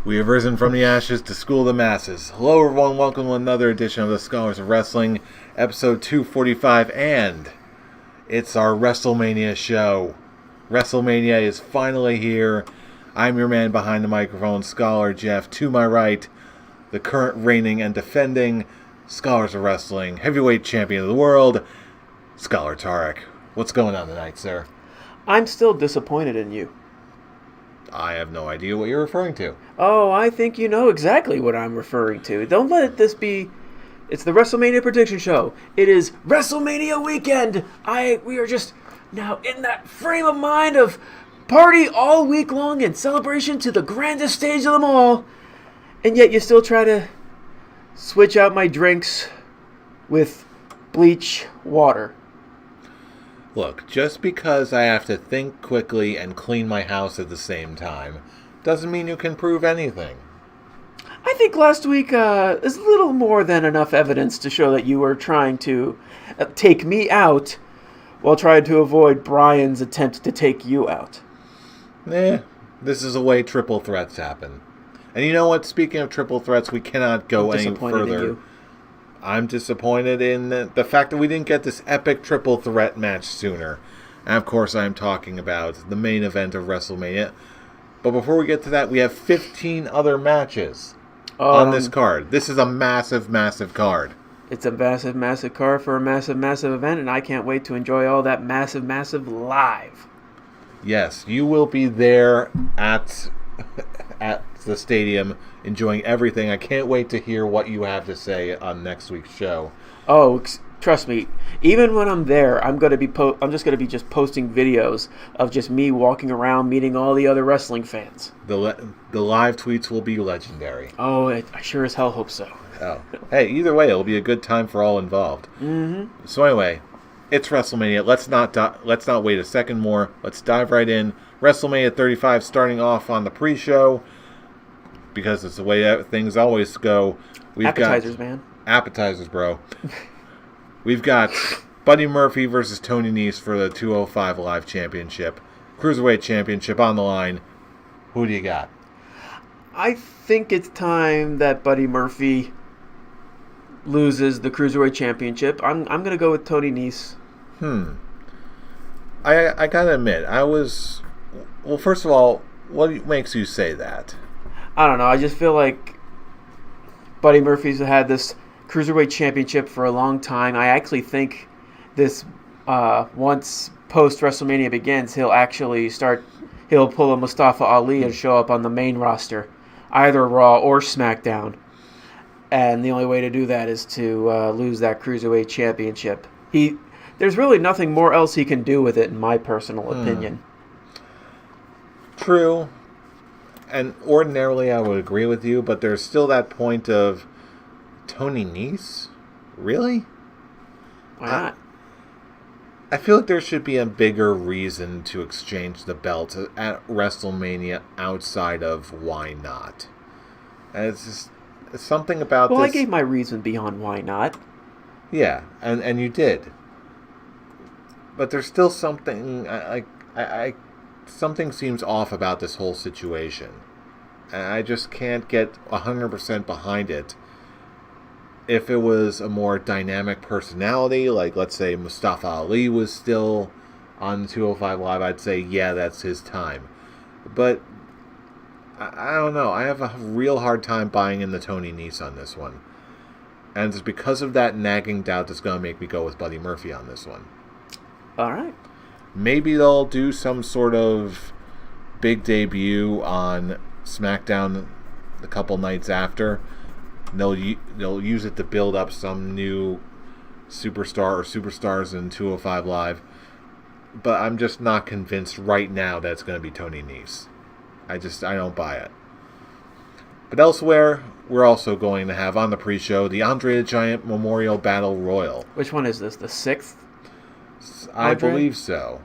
We have risen from the ashes to school the masses. Hello everyone, welcome to another edition of the Scholars of Wrestling, episode 245, and it's our Wrestlemania show. Wrestlemania is finally here. I'm your man behind the microphone, Scholar Jeff. To my right, the current reigning and defending Scholars of Wrestling heavyweight champion of the world, Scholar Tarek. What's going on tonight, sir? I'm still disappointed in you. I have no idea what you're referring to. Oh, I think you know exactly what I'm referring to. Don't let this be... It's the WrestleMania prediction show. It is WrestleMania weekend. We are just now in that frame of mind of party all week long in celebration to the grandest stage of them all. And yet you still try to switch out my drinks with bleach water. Look, just because I have to think quickly and clean my house at the same time doesn't mean you can prove anything. I think last week is a little more than enough evidence to show that you were trying to take me out while trying to avoid Brian's attempt to take you out. This is the way triple threats happen. And you know what? Speaking of triple threats, we cannot go any further. I'm disappointed in the fact that we didn't get this epic triple threat match sooner. And of course, I'm talking about the main event of WrestleMania. But before we get to that, we have 15 other matches on this card. This is a massive, massive card. It's a massive, massive card for a massive, massive event, and I can't wait to enjoy all that massive, massive live. Yes, you will be there at the stadium enjoying everything. I can't wait to hear what you have to say on next week's show. Oh, trust me. Even when I'm there, I'm just going to be posting videos of just me walking around meeting all the other wrestling fans. The live tweets will be legendary. Oh, I sure as hell hope so. Oh, hey, either way, it'll be a good time for all involved. Mm-hmm. So anyway, it's WrestleMania. Let's not wait a second more. Let's dive right in. WrestleMania 35 starting off on the pre-show, because it's the way things always go. Appetizers, man. Appetizers, bro. We've got Buddy Murphy versus Tony Nese for the 205 Live Championship. Cruiserweight Championship on the line. Who do you got? I think it's time that Buddy Murphy loses the Cruiserweight Championship. I'm going to go with Tony Nese. I gotta admit, well, first of all, what makes you say that? I don't know. I just feel like Buddy Murphy's had this Cruiserweight Championship for a long time. I actually think this, once post-WrestleMania begins, he'll pull a Mustafa Ali and show up on the main roster, either Raw or SmackDown. And the only way to do that is to lose that Cruiserweight Championship. There's really nothing more else he can do with it, in my personal opinion. True. And ordinarily I would agree with you, but there's still that point of Tony Nese? Really? Why not? I feel like there should be a bigger reason to exchange the belt at WrestleMania outside of why not. And it's something about this... Well, I gave my reason beyond why not. Yeah, and you did. But there's still something... Something seems off about this whole situation. And I just can't get 100% behind it. If it was a more dynamic personality, like let's say Mustafa Ali was still on 205 Live, I'd say, yeah, that's his time. But I don't know. I have a real hard time buying in the Tony Nese on this one. And it's because of that nagging doubt that's going to make me go with Buddy Murphy on this one. All right. Maybe they'll do some sort of big debut on SmackDown a couple nights after. They'll use it to build up some new superstar or superstars in 205 Live. But I'm just not convinced right now that it's going to be Tony Nese. I don't buy it. But elsewhere, we're also going to have on the pre-show the Andre the Giant Memorial Battle Royal. Which one is this? The 6th? I believe so.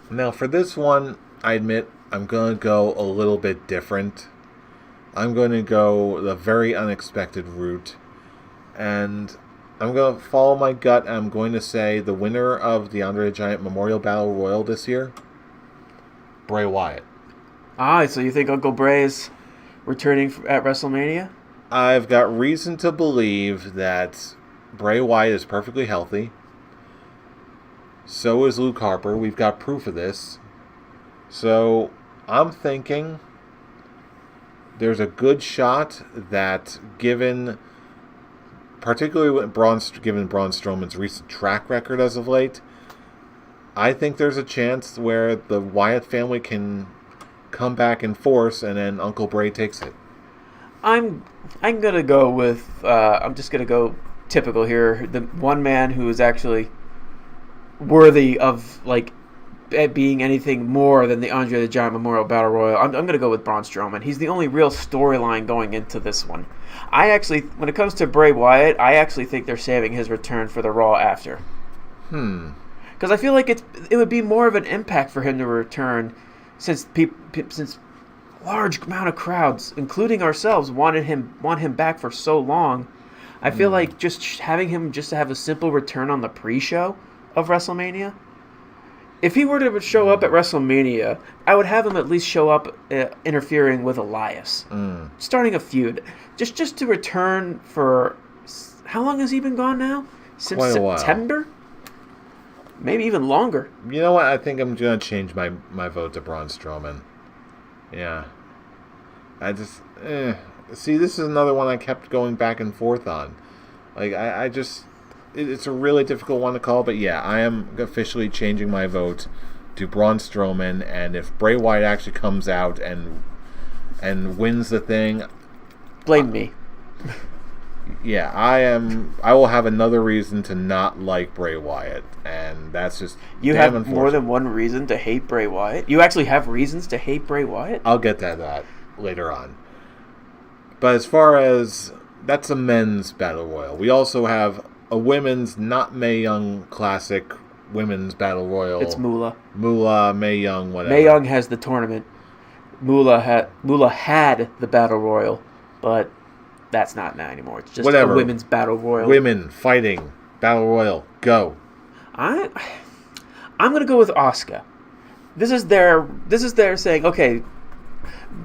Now, for this one, I admit I'm going to go a little bit different. I'm going to go the very unexpected route. And I'm going to follow my gut. I'm going to say the winner of the Andre the Giant Memorial Battle Royal this year, Bray Wyatt. So you think Uncle Bray is returning at WrestleMania? I've got reason to believe that Bray Wyatt is perfectly healthy. So is Luke Harper. We've got proof of this. So I'm thinking there's a good shot that particularly given Braun Strowman's recent track record as of late, I think there's a chance where the Wyatt family can come back in force and then Uncle Bray takes it. I'm gonna go with I'm just gonna go typical here. The one man who is actually worthy of being anything more than the Andre the Giant Memorial Battle Royal. I'm gonna go with Braun Strowman. He's the only real storyline going into this one. When it comes to Bray Wyatt, I actually think they're saving his return for the Raw after. Because I feel like it would be more of an impact for him to return, since large amount of crowds, including ourselves, want him back for so long. I feel like just having him just to have a simple return on the pre-show of WrestleMania. If he were to show up at WrestleMania, I would have him at least show up interfering with Elias, starting a feud, just to return for how long has he been gone now? Since Quite a September, maybe even longer. You know what? I think I'm gonna change my vote to Braun Strowman. Yeah. I just... See, this is another one I kept going back and forth on. It's a really difficult one to call, but yeah, I am officially changing my vote to Braun Strowman, and if Bray Wyatt actually comes out and wins the thing... Blame me. Yeah, I will have another reason to not like Bray Wyatt, and that's just You have more than one reason to hate Bray Wyatt? You actually have reasons to hate Bray Wyatt? I'll get to that later on. But as far as... That's a men's battle royal. We also have a women's, not Mae Young classic women's battle royal. It's Moolah. Moolah, Mae Young, whatever. Mae Young has the tournament. Moolah had the battle royal, but that's not now anymore. It's just a women's battle royal. Women fighting battle royal. Go. I'm gonna go with Asuka. This is their saying, okay,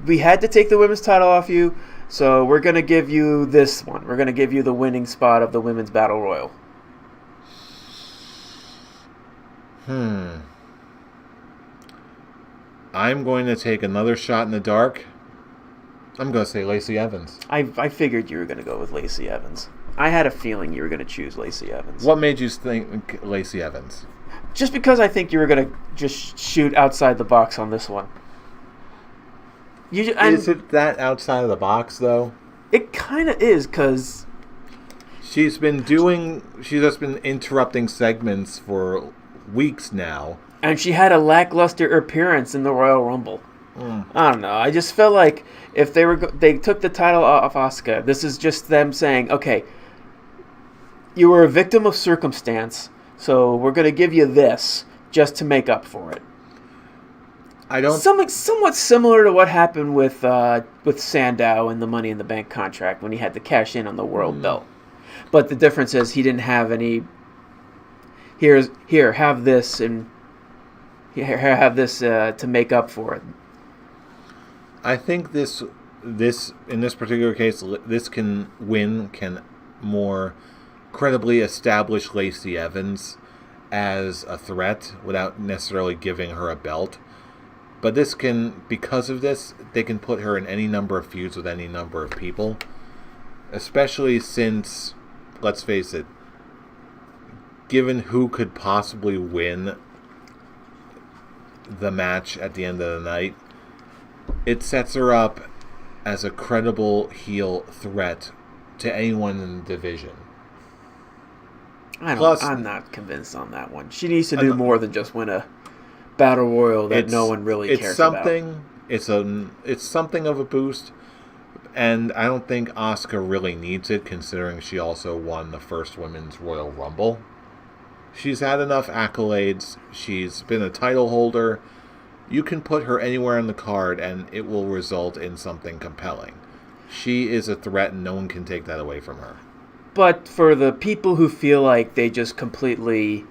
we had to take the women's title off you, so we're gonna give you this one. We're gonna give you the winning spot of the women's battle royal. I'm going to take another shot in the dark. I'm going to say Lacey Evans. I figured you were going to go with Lacey Evans. I had a feeling you were going to choose Lacey Evans. What made you think Lacey Evans? Just because I think you were going to just shoot outside the box on this one. Is it that outside of the box, though? It kind of is, because... She's just been interrupting segments for weeks now. And she had a lackluster appearance in the Royal Rumble. I don't know. I just felt like if they took the title off Asuka, this is just them saying, okay, you were a victim of circumstance, so we're going to give you this just to make up for it. Somewhat similar to what happened with Sandow and the Money in the Bank contract when he had to cash in on the world belt. But the difference is he didn't have any. Here, have this, and have this to make up for it. I think this in this particular case, this can more credibly establish Lacey Evans as a threat without necessarily giving her a belt. But because of this, they can put her in any number of feuds with any number of people. Especially since, let's face it, given who could possibly win the match at the end of the night, it sets her up as a credible heel threat to anyone in the division. I'm not convinced on that one. She needs to do more than just win a battle royal that no one really cares about. It's something of a boost, and I don't think Asuka really needs it, considering she also won the first Women's Royal Rumble. She's had enough accolades. She's been a title holder. You can put her anywhere on the card, and it will result in something compelling. She is a threat, and no one can take that away from her. But for the people who feel like they just completely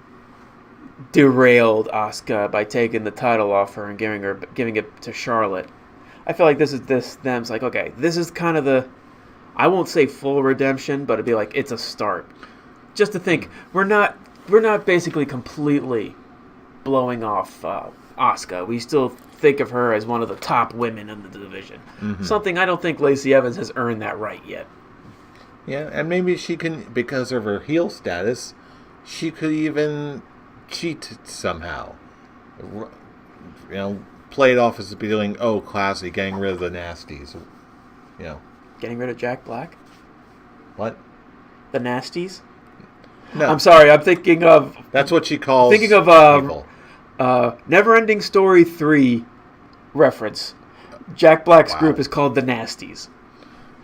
derailed Asuka by taking the title off her and giving it to Charlotte, I feel like this is them. It's like, okay, this is kind of the, I won't say full redemption, but it'd be like it's a start. Just to think, we're not basically completely blowing off Asuka. We still think of her as one of the top women in the division. Mm-hmm. Something I don't think Lacey Evans has earned that right yet. Yeah, and maybe she can, because of her heel status, she could even cheat somehow. Play it off as being, oh, classy, getting rid of the nasties. Getting rid of Jack Black? What? The nasties? No. I'm sorry, I'm thinking of... That's what she calls thinking of people. Neverending Story 3 reference. Jack Black's group is called the Nasties.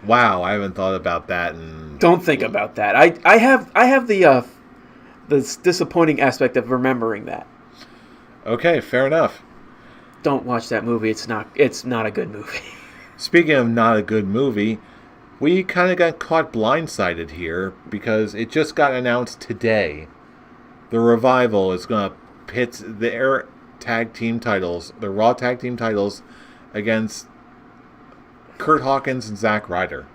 Wow, I haven't thought about that. Don't think about that. I have the disappointing aspect of remembering that. Okay, fair enough. Don't watch that movie. It's not a good movie. Speaking of not a good movie, we kind of got caught blindsided here because it just got announced today. The Revival is going to pit their tag team titles, the Raw tag team titles, against Kurt Hawkins and Zack Ryder.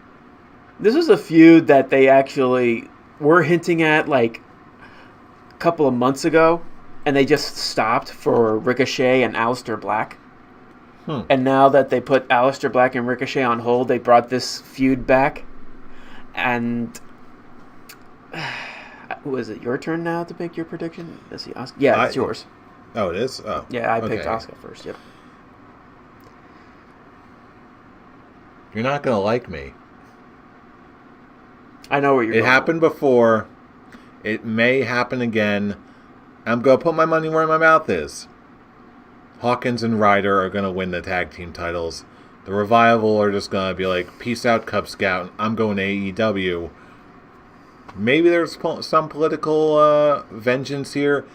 This is a feud that they actually were hinting at like a couple of months ago, and they just stopped for Ricochet and Aleister Black. And now that they put Aleister Black and Ricochet on hold, they brought this feud back. And was it your turn now to pick your prediction? Let's see, Asuka. Yeah, it's yours. Oh, it is? Oh. Yeah, I picked Asuka first, yep. You're not going to like me. I know what you're It happened before. It may happen again. I'm going to put my money where my mouth is. Hawkins and Ryder are going to win the tag team titles. The Revival are just going to be like, peace out, Cub Scout. I'm going to AEW. Maybe there's some political vengeance here.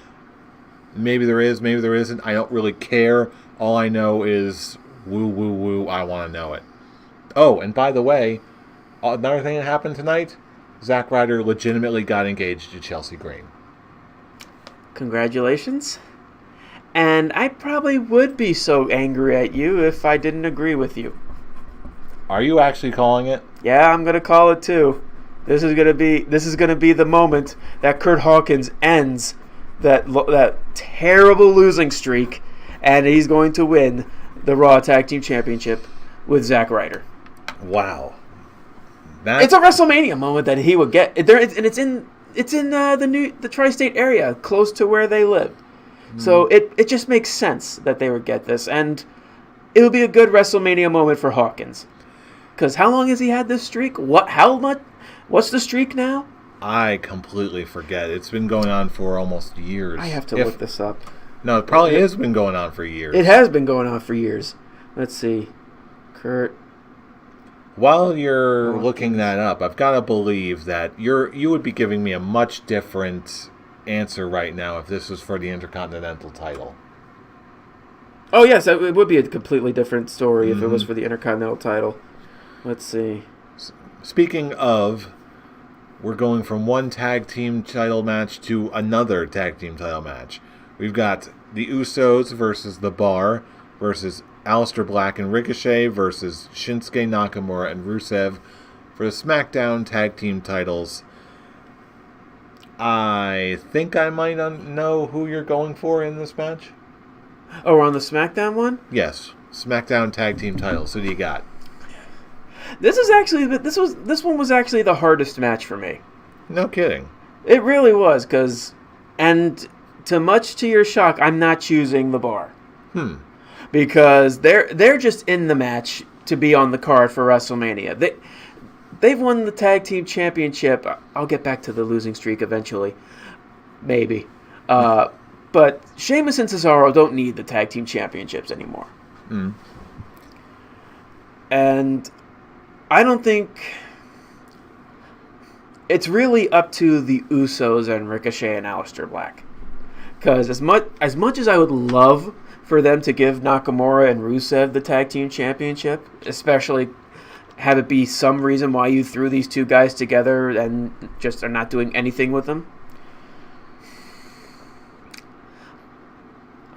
Maybe there is, maybe there isn't. I don't really care. All I know is woo, woo, woo. I want to know it. Oh, and by the way, another thing that happened tonight, Zack Ryder legitimately got engaged to Chelsea Green. Congratulations. And I probably would be so angry at you if I didn't agree with you. Are you actually calling it? Yeah, I'm gonna call it too. This is gonna be the moment that Kurt Hawkins ends that terrible losing streak, and he's going to win the Raw Tag Team Championship with Zack Ryder. Wow, it's a WrestleMania moment that he would get there, and it's in the tri-state area, close to where they live. So it just makes sense that they would get this, and it would be a good WrestleMania moment for Hawkins. Because how long has he had this streak? What's the streak now? I completely forget. It's been going on for almost years. I have to look this up. No, it probably has been going on for years. It has been going on for years. Let's see. Kurt. While you're looking that up, I've got to believe that you would be giving me a much different answer right now if this was for the Intercontinental title. Oh yes, it would be a completely different story if it was for the Intercontinental title. Let's see. Speaking of, we're going from one tag team title match to another tag team title match. We've got the Usos versus The Bar versus Aleister Black and Ricochet versus Shinsuke Nakamura and Rusev for the SmackDown tag team titles. I think I might know who you're going for in this match. Oh, we're on the SmackDown one? Yes, SmackDown tag team titles. Who do you got? This one was actually the hardest match for me. No kidding. It really was, and much to your shock, I'm not choosing The Bar. Because they're just in the match to be on the card for WrestleMania. They've won the tag team championship. I'll get back to the losing streak eventually, maybe. But Sheamus and Cesaro don't need the tag team championships anymore. And I don't think it's really up to the Usos and Ricochet and Aleister Black. Because as much as I would love for them to give Nakamura and Rusev the tag team championship, especially have it be some reason why you threw these two guys together and just are not doing anything with them.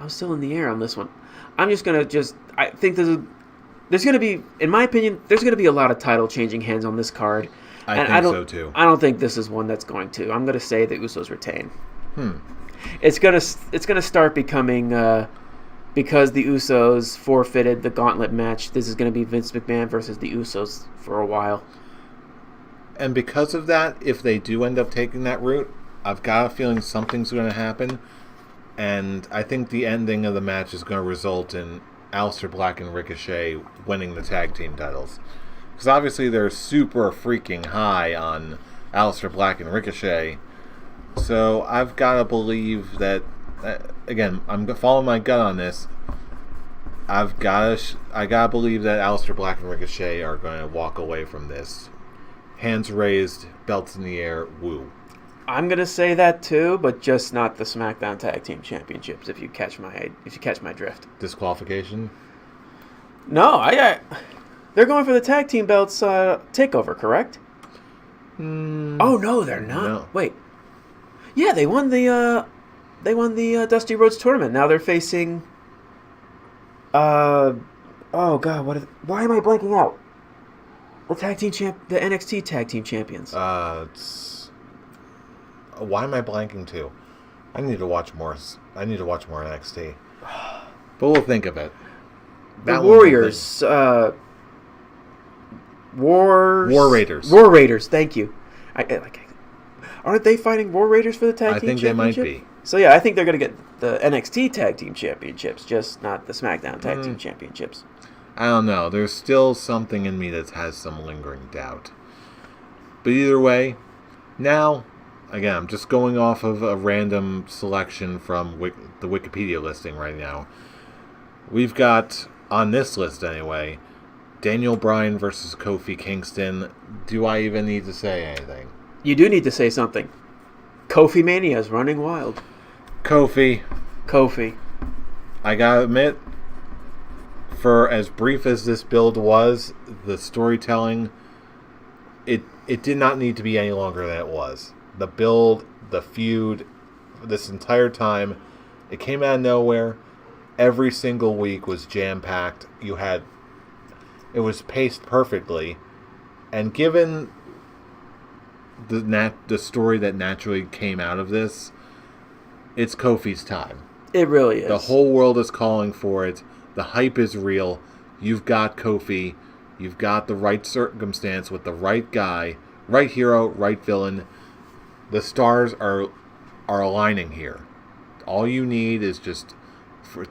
I'm still in the air on this one. I'm just going to I think this is there's going to be, in my opinion, there's going to be a lot of title changing hands on this card. I think so too. I don't think this is one that's going to. I'm going to say the Usos retain. It's gonna start becoming because the Usos forfeited the Gauntlet match. This is going to be Vince McMahon versus the Usos for a while. And because of that, if they do end up taking that route, I've got a feeling something's going to happen. And I think the ending of the match is going to result in Aleister Black and Ricochet winning the tag team titles. Because obviously they're super freaking high on Aleister Black and Ricochet. So I've got to believe that, again, I'm following my gut on this. I gotta believe that Aleister Black and Ricochet are going to walk away from this. Hands raised, belts in the air, woo. I'm gonna say that too, but just not the SmackDown Tag Team Championships. If you catch my drift. Disqualification? No, they're going for the tag team belts takeover, correct? Oh no, they're not. No. Wait. Yeah, they won the Dusty Rhodes tournament. Now they're facing. Oh God, why am I blanking out? The NXT tag team champions. Why am I blanking too? I need to watch more NXT. But we'll think of it. The Warriors. War Raiders. War Raiders. Thank you. Aren't they fighting War Raiders for the tag team championship? I think they might be. So yeah, I think they're going to get the NXT tag team championships, just not the SmackDown tag team championships. I don't know. There's still something in me that has some lingering doubt. But either way, now, again, I'm just going off of a random selection from the Wikipedia listing right now. We've got, on this list anyway, Daniel Bryan versus Kofi Kingston. Do I even need to say anything? You do need to say something. Kofi Mania is running wild. Kofi. I gotta admit, for as brief as this build was, the storytelling, it did not need to be any longer than it was. The build, the feud, this entire time, it came out of nowhere. Every single week was jam-packed. It was paced perfectly. And given the story that naturally came out of this, it's Kofi's time. It really is. The whole world is calling for it. The hype is real. You've got Kofi. You've got the right circumstance with the right guy, right hero, right villain. The stars are aligning here. All you need is just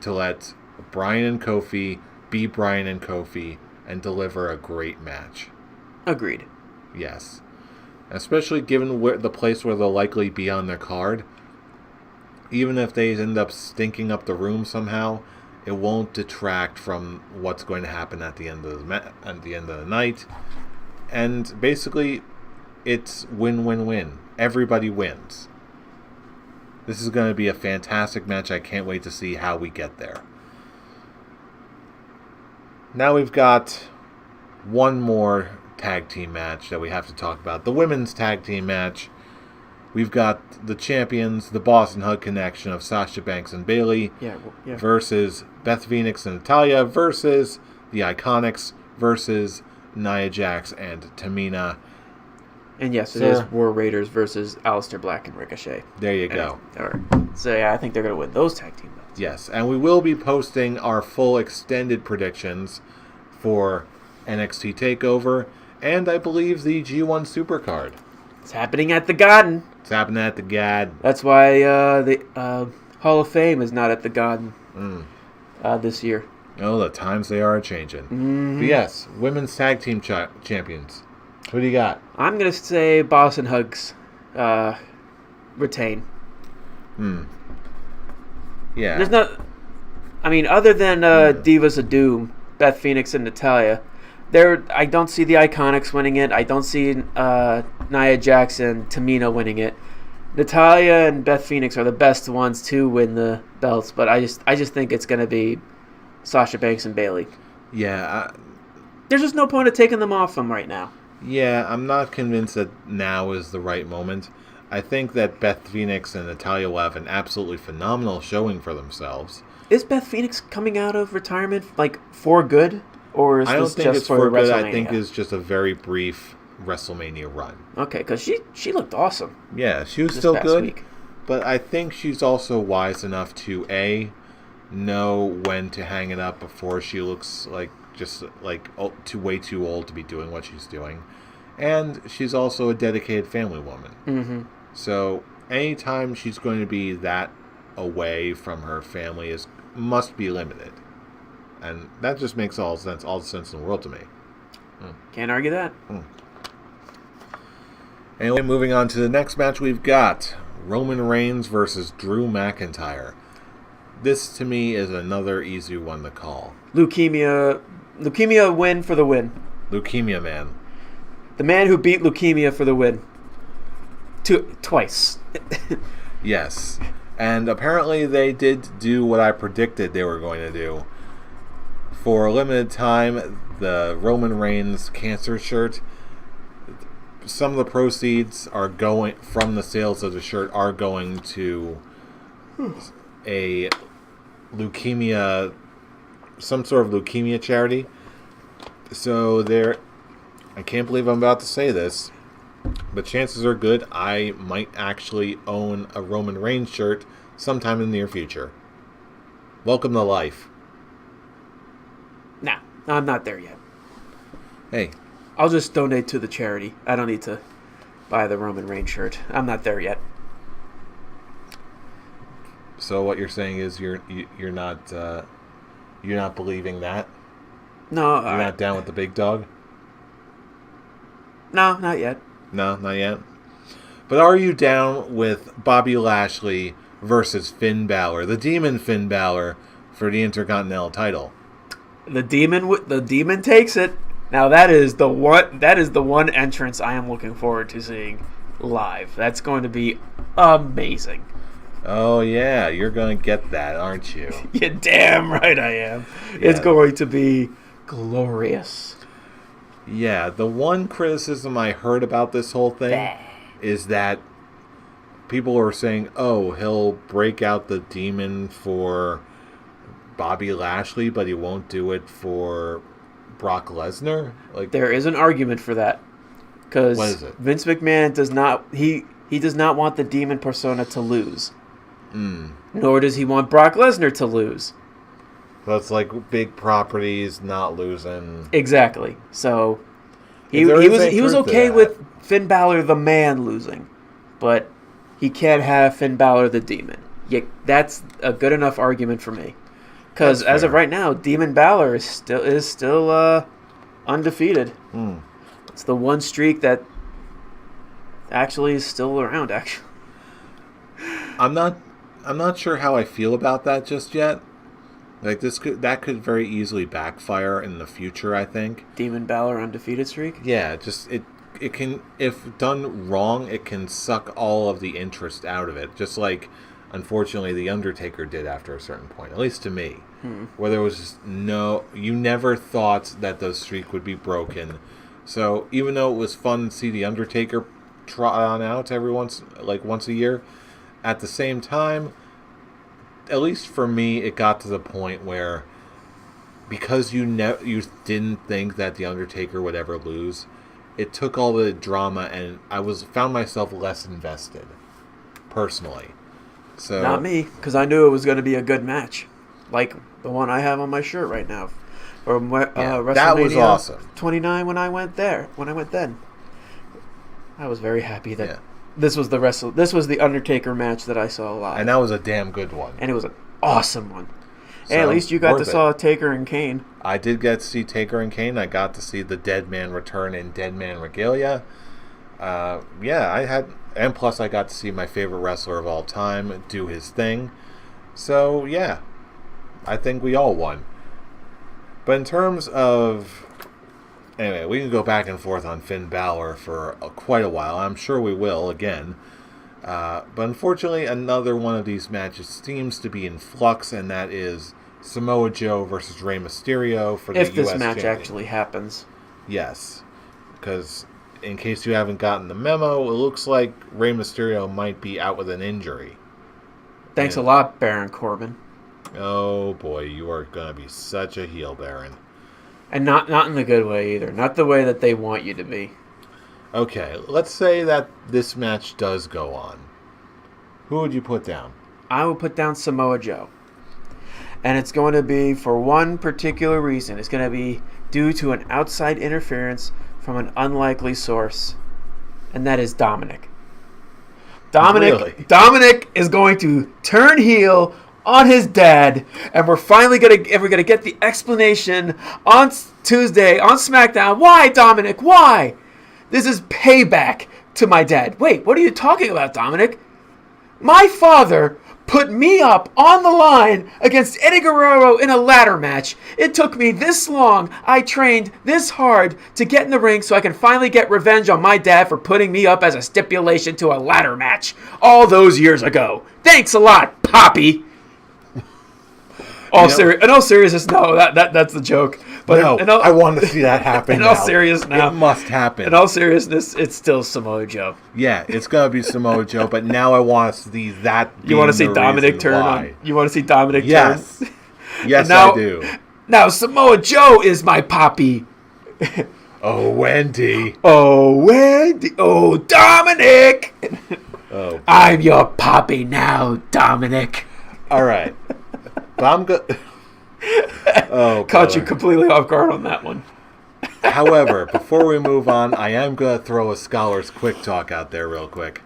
to let Bryan and Kofi be Bryan and Kofi and deliver a great match. Agreed. Yes. Especially given the place where they'll likely be on their card. Even if they end up stinking up the room somehow, it won't detract from what's going to happen at the end of the night. And basically, it's win-win-win. Everybody wins. This is going to be a fantastic match. I can't wait to see how we get there. Now we've got one more tag team match that we have to talk about. The women's tag team match. We've got the champions, the Boss and Hug connection of Sasha Banks and Bayley versus Beth Phoenix and Natalya versus the Iconics versus Nia Jax and Tamina. And yes, it is War Raiders versus Aleister Black and Ricochet. There you go. So yeah, I think they're going to win those tag team belts. Yes, and we will be posting our full extended predictions for NXT TakeOver and I believe the G1 Supercard. It's happening at the Garden. That's why the Hall of Fame is not at the Garden this year. Oh, the times they are changing. Mm-hmm. But yes, women's tag team champions. Who do you got? I'm going to say Boss and Hugs retain. Yeah. There's not... I mean, other than Divas of Doom, Beth Phoenix and Natalya, I don't see the Iconics winning it. I don't see Nia Jax and Tamina winning it. Natalya and Beth Phoenix are the best ones to win the belts, but I just think it's going to be Sasha Banks and Bayley. Yeah. There's just no point of taking them off them right now. Yeah, I'm not convinced that now is the right moment. I think that Beth Phoenix and Natalya will have an absolutely phenomenal showing for themselves. Is Beth Phoenix coming out of retirement, for good? Or is I don't this think just it's for for good. WrestleMania? I think it's just a very brief WrestleMania run. Okay, because she looked awesome. Yeah, she was this still past good, week. but I think she's also wise enough to know when to hang it up before she looks like way too old to be doing what she's doing, and she's also a dedicated family woman. Mm-hmm. So anytime she's going to be that away from her family must be limited, and that just makes all the sense in the world to me. Can't argue that. Anyway, moving on to the next match, we've got Roman Reigns versus Drew McIntyre. This, to me, is another easy one to call. Leukemia win for the win. Leukemia man. The man who beat leukemia for the win. Twice. Yes. And apparently they did do what I predicted they were going to do. For a limited time, the Roman Reigns cancer shirt, some of the proceeds are going from the sales of the shirt are going to a leukemia, some sort of leukemia charity. So I can't believe I'm about to say this, but chances are good I might actually own a Roman Reigns shirt sometime in the near future. Welcome to life. Nah, I'm not there yet. Hey. I'll just donate to the charity. I don't need to buy the Roman Reigns shirt. I'm not there yet. So what you're saying is you're not believing that? No, you're not down with the big dog? No, not yet. No, not yet. But are you down with Bobby Lashley versus Finn Balor, the Demon Finn Balor, for the Intercontinental title? The demon takes it. Now that is the one entrance I am looking forward to seeing live. That's going to be amazing. Oh yeah, you're going to get that, aren't you? You're damn right I am. Yeah. It's going to be glorious. Yeah, the one criticism I heard about this whole thing is that people are saying, oh, he'll break out the demon for Bobby Lashley, but he won't do it for Brock Lesnar. Like, there is an argument for that, because Vince McMahon does not want the demon persona to lose. Nor does he want Brock Lesnar to lose. That's like big properties not losing. Exactly. So he was okay with Finn Balor the man losing, but he can't have Finn Balor the demon. Yeah, that's a good enough argument for me. Because as of right now, Demon Balor is still undefeated. It's the one streak that actually is still around. Actually, I'm not sure how I feel about that just yet. Like that could very easily backfire in the future, I think. Demon Balor undefeated streak? Yeah, just it can, if done wrong, it can suck all of the interest out of it. Just like, unfortunately, The Undertaker did after a certain point, at least to me. Where there was just you never thought that the streak would be broken. So even though it was fun to see The Undertaker trot on out once a year, at the same time, at least for me, it got to the point where, because you didn't think that The Undertaker would ever lose, it took all the drama, and I found myself less invested, personally. So not me, because I knew it was going to be a good match, like the one I have on my shirt right now, or WrestleMania that was awesome. 29 when I went then. I was very happy that. This was the Undertaker match that I saw live. And that was a damn good one. And it was an awesome one. So, at least you got to saw Taker and Kane. I did get to see Taker and Kane. I got to see the Dead Man return in Dead Man regalia. And plus I got to see my favorite wrestler of all time do his thing. So, yeah, I think we all won. But in terms of... Anyway, we can go back and forth on Finn Balor for quite a while. I'm sure we will again. But unfortunately, another one of these matches seems to be in flux, and that is Samoa Joe versus Rey Mysterio for the U.S. If this match champion. actually happens. Yes. Because, in case you haven't gotten the memo, it looks like Rey Mysterio might be out with an injury. Thanks a lot, Baron Corbin. Oh boy, you are going to be such a heel, Baron. And not in the good way either. Not the way that they want you to be. Okay, let's say that this match does go on. Who would you put down? I would put down Samoa Joe. And it's going to be for one particular reason. It's going to be due to an outside interference from an unlikely source. And that is Dominic. Dominic is going to turn heel on his dad, and we're finally gonna get the explanation on Tuesday on SmackDown. Why, Dominic? Why? This is payback to my dad. Wait, what are you talking about, Dominic? My father put me up on the line against Eddie Guerrero in a ladder match. It took me this long. I trained this hard to get in the ring so I can finally get revenge on my dad for putting me up as a stipulation to a ladder match all those years ago. Thanks a lot, Poppy. In all seriousness, no, that's the joke. But no, I want to see that happen. In all seriousness, now it must happen. In all seriousness, it's still Samoa Joe. Yeah, it's gonna be Samoa Joe, but now I want to see that. You want to see Dominic turn? You want to see Dominic turn? Yes, yes, I do. Now Samoa Joe is my Poppy. Oh, Wendy. Oh, Wendy. Oh, Dominic. Oh, I'm your Poppy now, Dominic. All right. But I'm good. Oh, caught you completely off guard on that one. However, before we move on, I am going to throw a Scholar's quick talk out there real quick.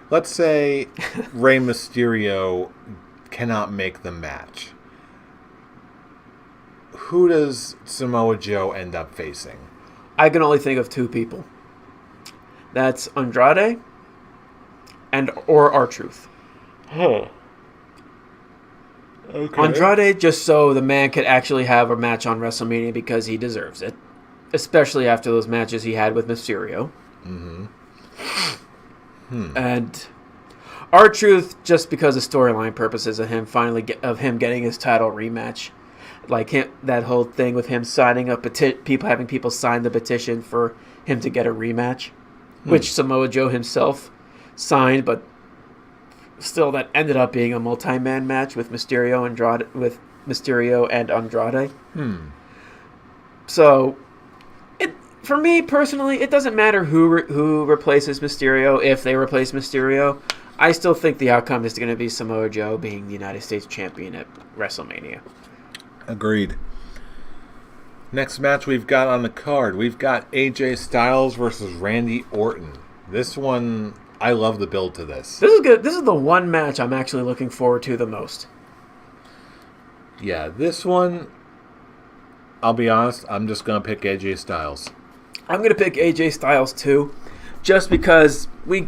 Let's say Rey Mysterio cannot make the match. Who does Samoa Joe end up facing? I can only think of two people. That's Andrade or R-Truth. Huh. Okay. Andrade, just so the man could actually have a match on WrestleMania because he deserves it. Especially after those matches he had with Mysterio. Mm-hmm. And R-Truth, just because of storyline purposes of him getting his title rematch. Like that whole thing with him signing up, having people sign the petition for him to get a rematch. Which Samoa Joe himself signed, but still, that ended up being a multi-man match with Mysterio and Andrade. So, for me personally, it doesn't matter who replaces Mysterio. If they replace Mysterio, I still think the outcome is going to be Samoa Joe being the United States champion at WrestleMania. Agreed. Next match we've got on the card, we've got AJ Styles versus Randy Orton. This one, I love the build to this. This is good. This is the one match I'm actually looking forward to the most. Yeah, this one, I'll be honest, I'm just going to pick AJ Styles. I'm going to pick AJ Styles too, just because we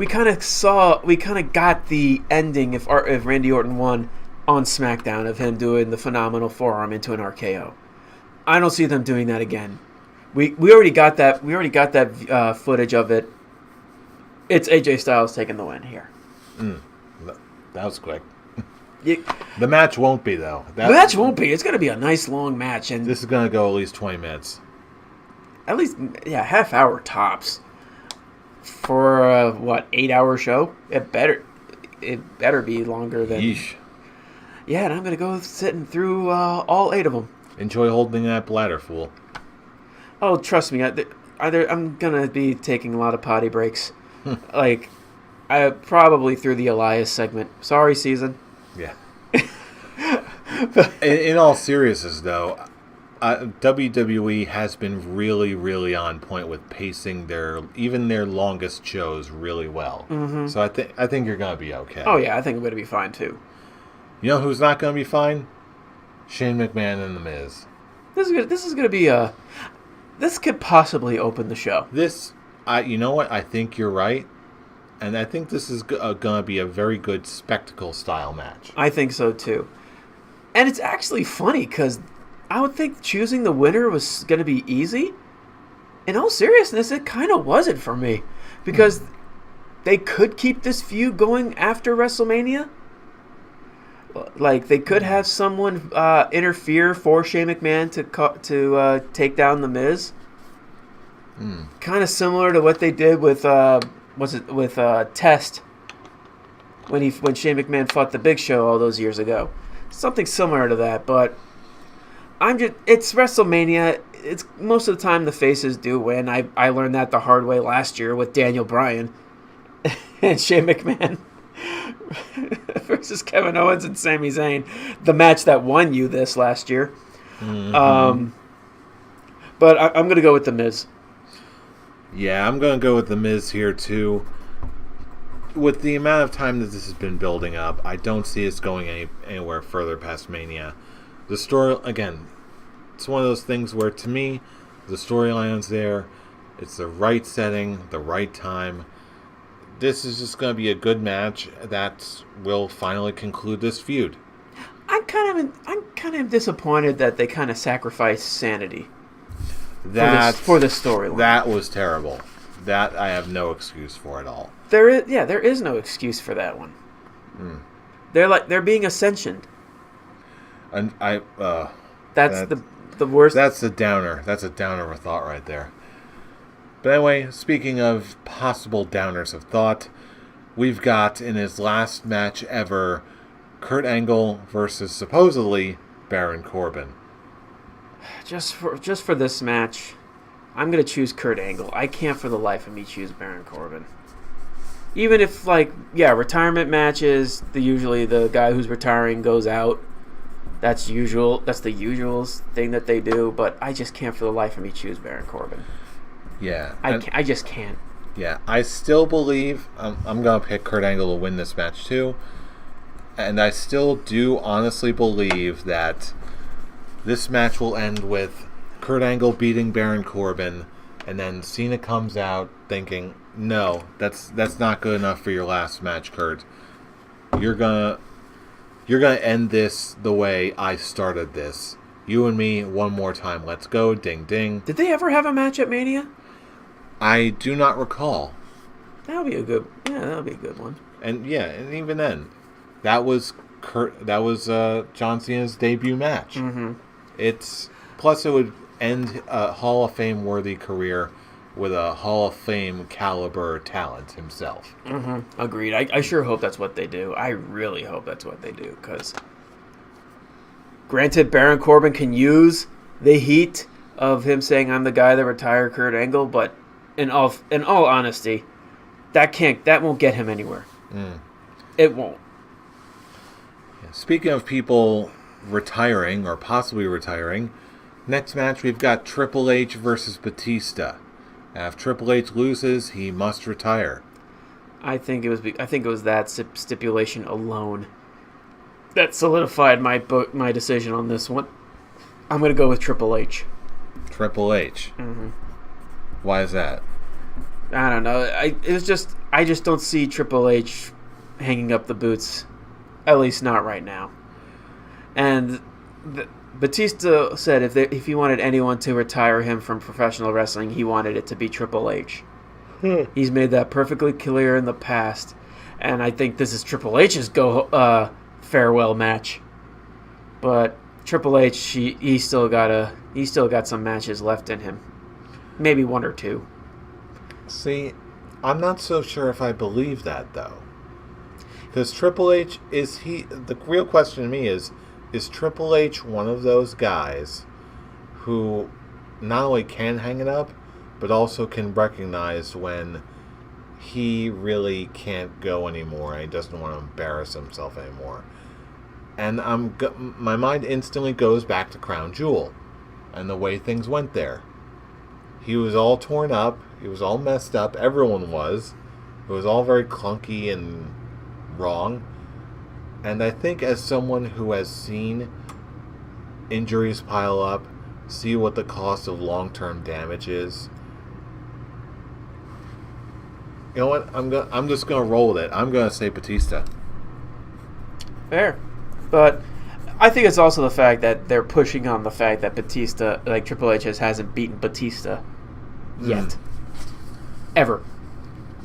kind of got the ending if Randy Orton won on SmackDown of him doing the phenomenal forearm into an RKO. I don't see them doing that again. We already got that. We already got that footage of it. It's AJ Styles taking the win here. That was quick. The match won't be, though. The match won't be. It's going to be a nice long match, and this is going to go at least 20 minutes. At least, half hour tops. For a 8-hour show? It better be longer than. Yeesh. Yeah, and I'm going to go sitting through all 8 of them. Enjoy holding that bladder, fool. Oh, trust me. I'm going to be taking a lot of potty breaks. I probably through the Elias segment. Sorry, season. Yeah. In all seriousness, though, WWE has been really, really on point with pacing their longest shows really well. Mm-hmm. So I think you're going to be okay. Oh, yeah, I think I'm going to be fine, too. You know who's not going to be fine? Shane McMahon and The Miz. This is going to be this could possibly open the show. You know what? I think you're right. And I think this is going to be a very good spectacle-style match. I think so, too. And it's actually funny, because I would think choosing the winner was going to be easy. In all seriousness, it kind of wasn't for me. Because they could keep this feud going after WrestleMania. Like, they could have someone interfere for Shane McMahon to take down The Miz. Kind of similar to what they did with Test when Shane McMahon fought the Big Show all those years ago. Something similar to that, but It's WrestleMania. It's most of the time the faces do win. I learned that the hard way last year with Daniel Bryan and Shane McMahon versus Kevin Owens and Sami Zayn, the match that won you this last year. Mm-hmm. But I'm going to go with The Miz. Yeah, I'm going to go with The Miz here too. With the amount of time that this has been building up, I don't see us going anywhere further past Mania. The story, again, it's one of those things where, to me, the storyline's there. It's the right setting, the right time. This is just going to be a good match that will finally conclude this feud. I'm kind of disappointed that they kind of sacrificed sanity for this storyline. That was terrible. That I have no excuse for at all. There is no excuse for that one. They're being ascensioned. And that's the worst. That's a downer. That's a downer of a thought right there. But anyway, speaking of possible downers of thought, we've got in his last match ever, Kurt Angle versus supposedly Baron Corbin. Just for this match, I'm gonna choose Kurt Angle. I can't for the life of me choose Baron Corbin. Even if retirement matches, usually the guy who's retiring goes out. That's usual. That's the usual thing that they do. But I just can't for the life of me choose Baron Corbin. Yeah, I just can't. Yeah, I still believe I'm gonna pick Kurt Angle to win this match too, and I still do honestly believe that this match will end with Kurt Angle beating Baron Corbin, and then Cena comes out thinking, "No, that's not good enough for your last match, Kurt. You're gonna end this the way I started this. You and me, one more time. Let's go, ding ding." Did they ever have a match at Mania? I do not recall. That'll be a good one. And even then, that was John Cena's debut match. Mm-hmm. Plus it would end a Hall of Fame worthy career with a Hall of Fame caliber talent himself. Mm-hmm. Agreed. I sure hope that's what they do. I really hope that's what they do, because granted, Baron Corbin can use the heat of him saying I'm the guy that retired Kurt Angle, but in all honesty, that won't get him anywhere. It won't. Speaking of people retiring or possibly retiring, next match we've got Triple H versus Batista. If Triple H loses, he must retire. I think it was that stipulation alone that solidified my decision on this one. I'm going to go with Triple H. Triple H. Mm-hmm. Why is that? I don't know. I just don't see Triple H hanging up the boots, at least not right now. And Batista said if he wanted anyone to retire him from professional wrestling, he wanted it to be Triple H. He's made that perfectly clear in the past, and I think this is Triple H's farewell match. But Triple H, he still got some matches left in him, maybe one or two. See, I'm not so sure if I believe that though, because Triple H the real question to me is Triple H one of those guys who not only can hang it up, but also can recognize when he really can't go anymore and he doesn't want to embarrass himself anymore. And my mind instantly goes back to Crown Jewel and the way things went there. He was all torn up. He was all messed up. Everyone was. It was all very clunky and wrong. And I think as someone who has seen injuries pile up, see what the cost of long-term damage is, you know what? I'm just gonna roll with it. I'm gonna say Batista. Fair, but I think it's also the fact that they're pushing on the fact that Batista, like Triple H, hasn't beaten Batista yet, ever,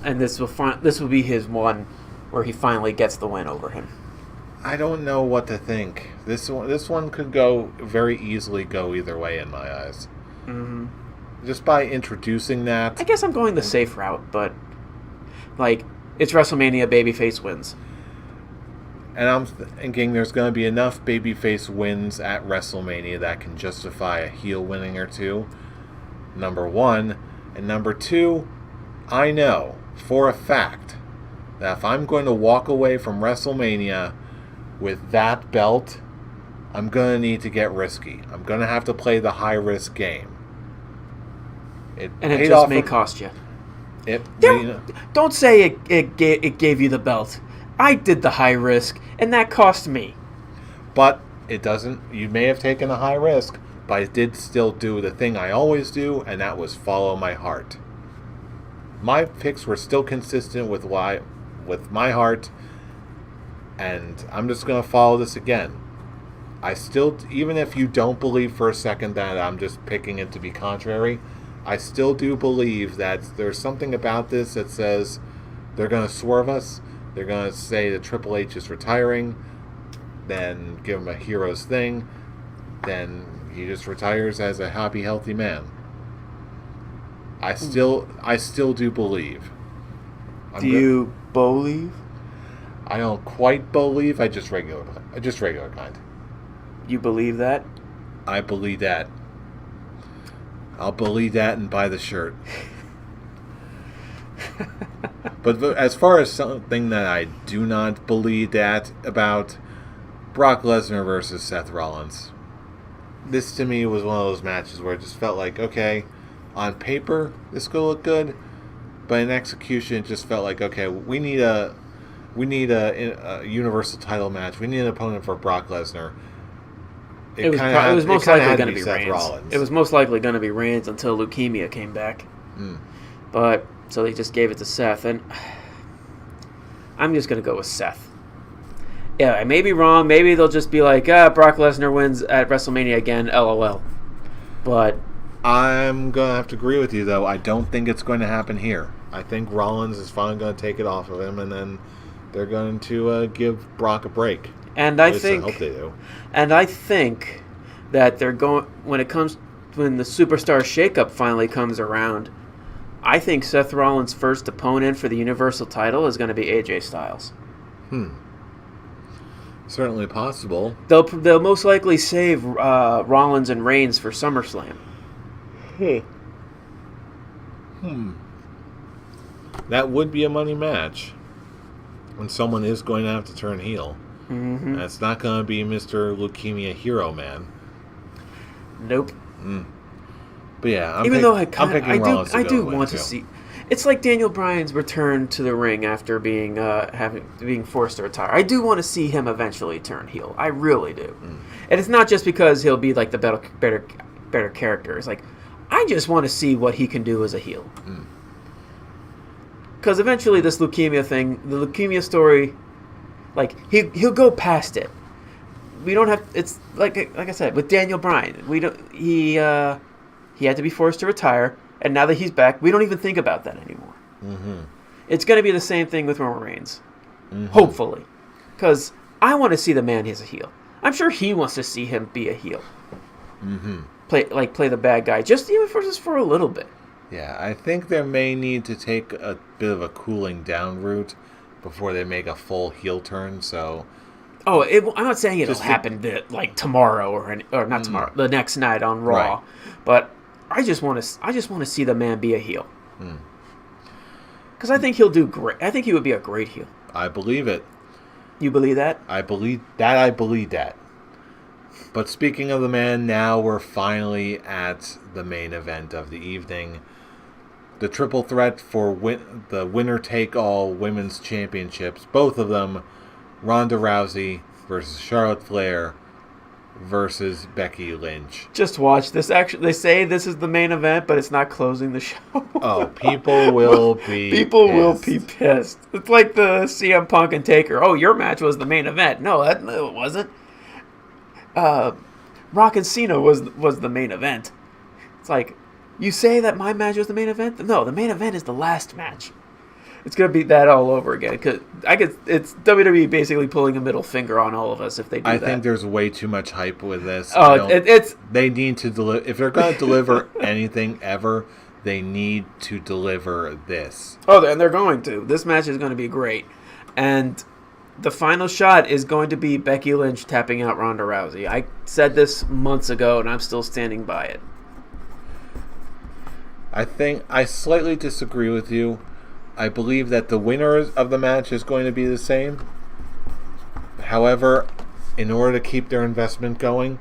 and this will be his one where he finally gets the win over him. I don't know what to think. This one could very easily go either way in my eyes. Mm-hmm. Just by introducing that. I guess I'm going the safe route, but it's WrestleMania, babyface wins. And I'm thinking there's going to be enough babyface wins at WrestleMania that can justify a heel winning or two. Number one. And number two, I know for a fact that if I'm going to walk away from WrestleMania with that belt, I'm going to need to get risky. I'm going to have to play the high-risk game. It just may cost you. Don't say it gave you the belt. I did the high risk, and that cost me. But it doesn't. You may have taken a high risk, but I did still do the thing I always do, and that was follow my heart. My picks were still consistent with my heart, and I'm just going to follow this again. I still, even if you don't believe for a second that I'm just picking it to be contrary, I still do believe that there's something about this that says they're going to swerve us. They're going to say that Triple H is retiring, then give him a hero's thing, then he just retires as a happy, healthy man. I still do believe. Do you believe? I don't quite believe. I just regular kind. You believe that? I believe that. I'll believe that and buy the shirt. But as far as something that I do not believe that about, Brock Lesnar versus Seth Rollins. This to me was one of those matches where it just felt like, okay, on paper this could look good, but in execution it just felt like, okay, we need a Universal title match. We need an opponent for Brock Lesnar. It was most likely going to be Reigns. Rollins. It was most likely going to be Reigns until leukemia came back. But so they just gave it to Seth, and I'm just going to go with Seth. Yeah, I may be wrong. Maybe they'll just be like, Brock Lesnar wins at WrestleMania again, LOL. But I'm going to have to agree with you, though. I don't think it's going to happen here. I think Rollins is finally going to take it off of him, and then they're going to give Brock a break. And I hope they do. And I think that they're going when the Superstar Shakeup finally comes around. I think Seth Rollins' first opponent for the Universal title is going to be AJ Styles. Certainly possible. They'll most likely save Rollins and Reigns for SummerSlam. That would be a money match. When someone is going to have to turn heel. Mm-hmm. That's not going to be Mr. Leukemia Hero Man. Nope. But yeah, I do want to see. It's like Daniel Bryan's return to the ring after being forced to retire. I do want to see him eventually turn heel. I really do. And it's not just because he'll be like the better character. It's like I just want to see what he can do as a heel. Because eventually this leukemia thing, the leukemia story, like he'll go past it. We don't have. It's like I said with Daniel Bryan. We don't. He had to be forced to retire, and now that he's back, we don't even think about that anymore. It's going to be the same thing with Roman Reigns, hopefully, because I want to see the man as a heel. I'm sure he wants to see him be a heel. Play the bad guy, just even for a little bit. Yeah, I think they may need to take a bit of a cooling down route before they make a full heel turn. So, I'm not saying it'll happen tomorrow or not tomorrow, the next night on Raw, right. But I just want to see the man be a heel. Because I think he'll do great. I think he would be a great heel. I believe it. You believe that? I believe that. But speaking of the man, now we're finally at the main event of the evening. The triple threat for the winner-take-all women's championships. Both of them, Ronda Rousey versus Charlotte Flair versus Becky Lynch. Just watch this. Actually, they say this is the main event, but it's not closing the show. People will be pissed. It's like the CM Punk and Taker. Oh, your match was the main event. No, it wasn't. Rock and Cena was the main event. It's like, you say that my match was the main event? No, the main event is the last match. It's going to be that all over again. Cause it's WWE basically pulling a middle finger on all of us if they do that. I think there's way too much hype with this. They need to deliver. If they're going to deliver anything ever, they need to deliver this. Oh, and they're going to. This match is going to be great. And the final shot is going to be Becky Lynch tapping out Ronda Rousey. I said this months ago, and I'm still standing by it. I think I slightly disagree with you. I believe that the winner of the match is going to be the same. However, in order to keep their investment going,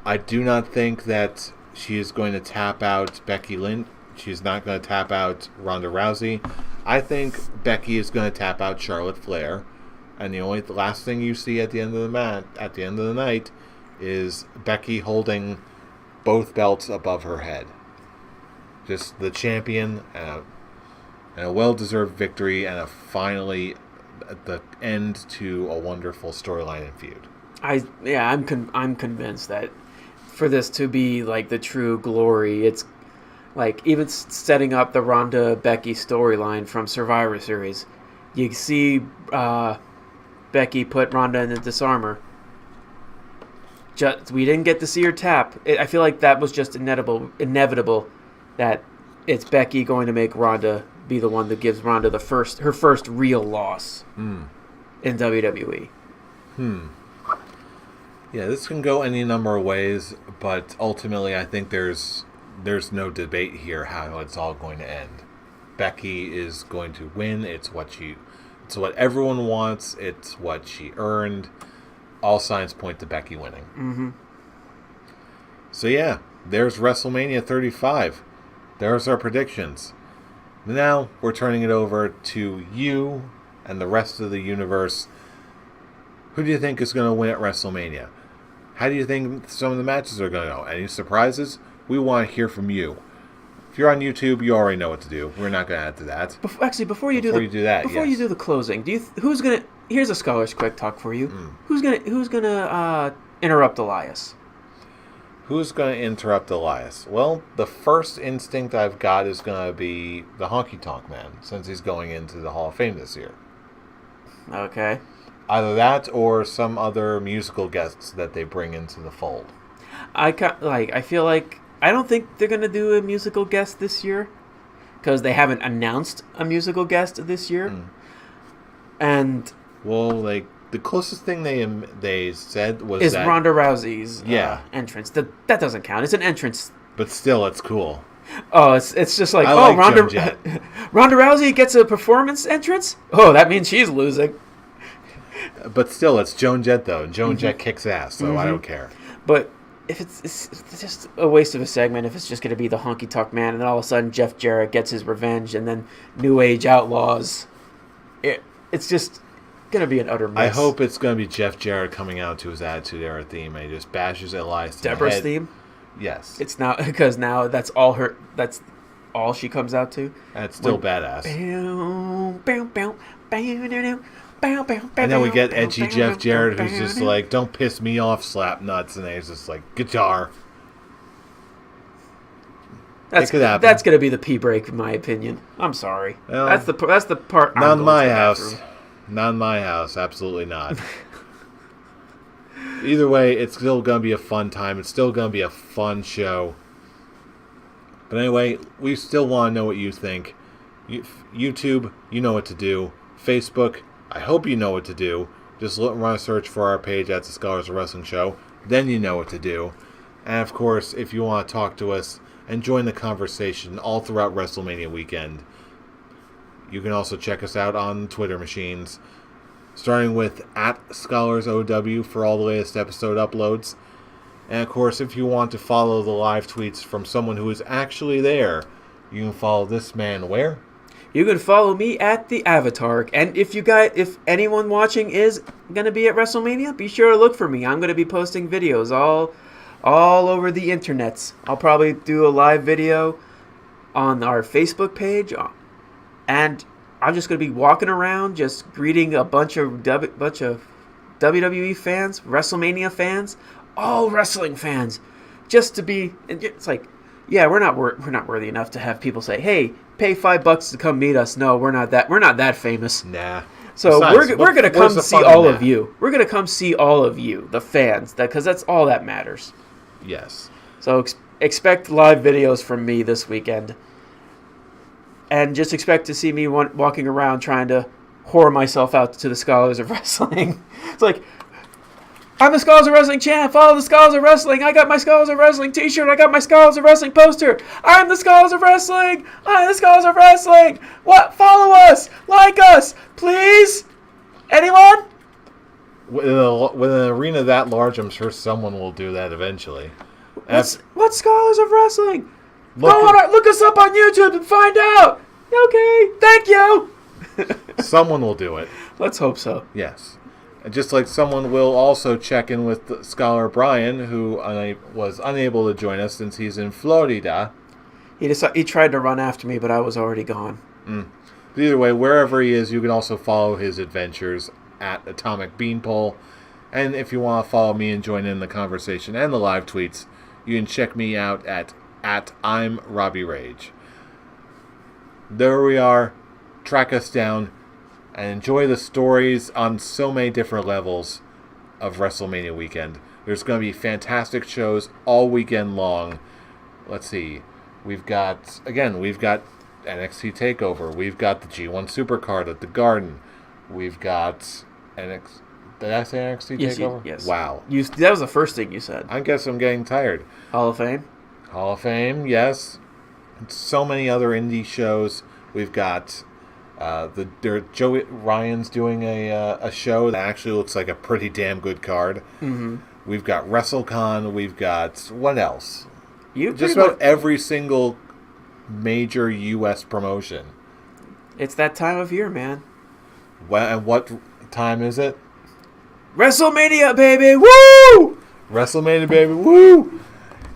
I do not think that she is going to tap out Becky Lynch. She's not going to tap out Ronda Rousey. I think Becky is going to tap out Charlotte Flair. And the last thing you see at the end of the match, at the end of the night, is Becky holding both belts above her head. Just the champion and a well-deserved victory, and finally the end to a wonderful storyline and feud. I'm convinced that for this to be like the true glory, it's like even setting up the Ronda Becky storyline from Survivor Series. You see Becky put Ronda in the disarmor. We didn't get to see her tap. I feel like that was just inevitable that it's Becky going to make Ronda be the one that gives Ronda her first real loss in WWE. Yeah, this can go any number of ways, but ultimately I think there's no debate here how it's all going to end. Becky is going to win. It's what everyone wants. It's what she earned. All signs point to Becky winning. Mm-hmm. So yeah, there's WrestleMania 35. There's our predictions. Now we're turning it over to you and the rest of the universe. Who do you think is going to win at WrestleMania? How do you think some of the matches are going to go? Any surprises? We want to hear from you. If you're on YouTube, you already know what to do. We're not going to add to that. Before you do the closing, here's a Scholar's quick talk for you. Who's gonna interrupt Elias? Who's going to interrupt Elias? Well, the first instinct I've got is going to be the Honky Tonk Man, since he's going into the Hall of Fame this year. Okay. Either that or some other musical guests that they bring into the fold. I feel like I don't think they're gonna do a musical guest this year because they haven't announced a musical guest this year. And well, the closest thing they said was that Ronda Rousey's entrance. That doesn't count. It's an entrance, but still, it's cool. Oh, it's just like Ronda Rousey gets a performance entrance. Oh, that means she's losing. But still, it's Joan Jett though, and Joan Jett kicks ass, so I don't care. But if it's just a waste of a segment, if it's just going to be the Honky Tonk Man, and then all of a sudden Jeff Jarrett gets his revenge, and then New Age Outlaws, it's just going to be an utter mess. I hope it's going to be Jeff Jarrett coming out to his Attitude Era theme, and he just bashes Elias to Deborah's the head. theme? Yes. It's now, because now that's all she comes out to. That's still badass. And then we get edgy Jeff Jarrett, who's just like, "Don't piss me off, slap nuts," and then he's just like, "Guitar." That's going to be the pee break, in my opinion. I'm sorry. Well, that's the part. Not in my house. Not in my house. Absolutely not. Either way, it's still going to be a fun time. It's still going to be a fun show. But anyway, we still want to know what you think. YouTube, you know what to do. Facebook, I hope you know what to do. Just run a search for our page at the Scholars of Wrestling Show. Then you know what to do. And of course, if you want to talk to us and join the conversation all throughout WrestleMania weekend, you can also check us out on Twitter machines, starting with @ScholarsOW for all the latest episode uploads. And of course, if you want to follow the live tweets from someone who is actually there, you can follow this man where? You can follow me at the Avatar. And if anyone watching is going to be at WrestleMania, be sure to look for me. I'm going to be posting videos all over the internets. I'll probably do a live video on our Facebook page, and I'm just going to be walking around just greeting a bunch of WWE fans, WrestleMania fans, all wrestling fans, just to be. It's like, yeah, we're not worthy enough to have people say, "Hey, pay $5 to come meet us." No, we're not that famous. Nah. So besides, we're gonna come see all of you. We're gonna come see all of you, the fans, because that's all that matters. Yes. So expect live videos from me this weekend, and just expect to see me walking around trying to whore myself out to the Scholars of Wrestling. It's like, I'm the Scholars of Wrestling champ. Follow the Scholars of Wrestling. I got my Scholars of Wrestling t-shirt. I got my Scholars of Wrestling poster. I'm the Scholars of Wrestling. I'm the Scholars of Wrestling. What? Follow us. Like us. Please? Anyone? With an arena that large, I'm sure someone will do that eventually. What's Scholars of Wrestling? Look us up on YouTube and find out. Okay. Thank you. Someone will do it. Let's hope so. Yes. And just like someone will also check in with Scholar Brian, who was unable to join us since he's in Florida. He tried to run after me, but I was already gone. But either way, wherever he is, you can also follow his adventures at Atomic Beanpole. And if you want to follow me and join in the conversation and the live tweets, you can check me out at I'm Robbie Rage. There we are. Track us down and enjoy the stories on so many different levels of WrestleMania weekend. There's going to be fantastic shows all weekend long. Let's see. We've got NXT TakeOver. We've got the G1 Supercard at the Garden. We've got NXT. Did I say NXT TakeOver? Yes. Wow. That was the first thing you said. I guess I'm getting tired. Hall of Fame? Hall of Fame, yes. So many other indie shows. We've got Joey Ryan's doing a show that actually looks like a pretty damn good card. Mm-hmm. We've got WrestleCon. We've got what else? Just about every single major U.S. promotion. It's that time of year, man. And what time is it? WrestleMania, baby! Woo! WrestleMania, baby! Woo!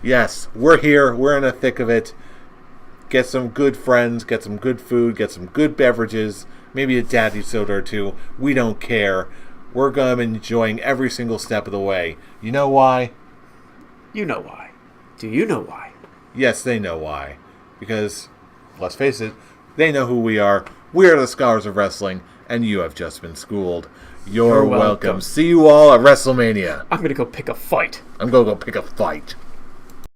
Yes, we're here. We're in the thick of it. Get some good friends, get some good food, get some good beverages, maybe a daddy soda or two. We don't care. We're going to be enjoying every single step of the way. You know why? You know why. Do you know why? Yes, they know why. Because, let's face it, they know who we are. We are the Scholars of Wrestling, and you have just been schooled. You're welcome. See you all at WrestleMania. I'm going to go pick a fight. I'm going to go pick a fight.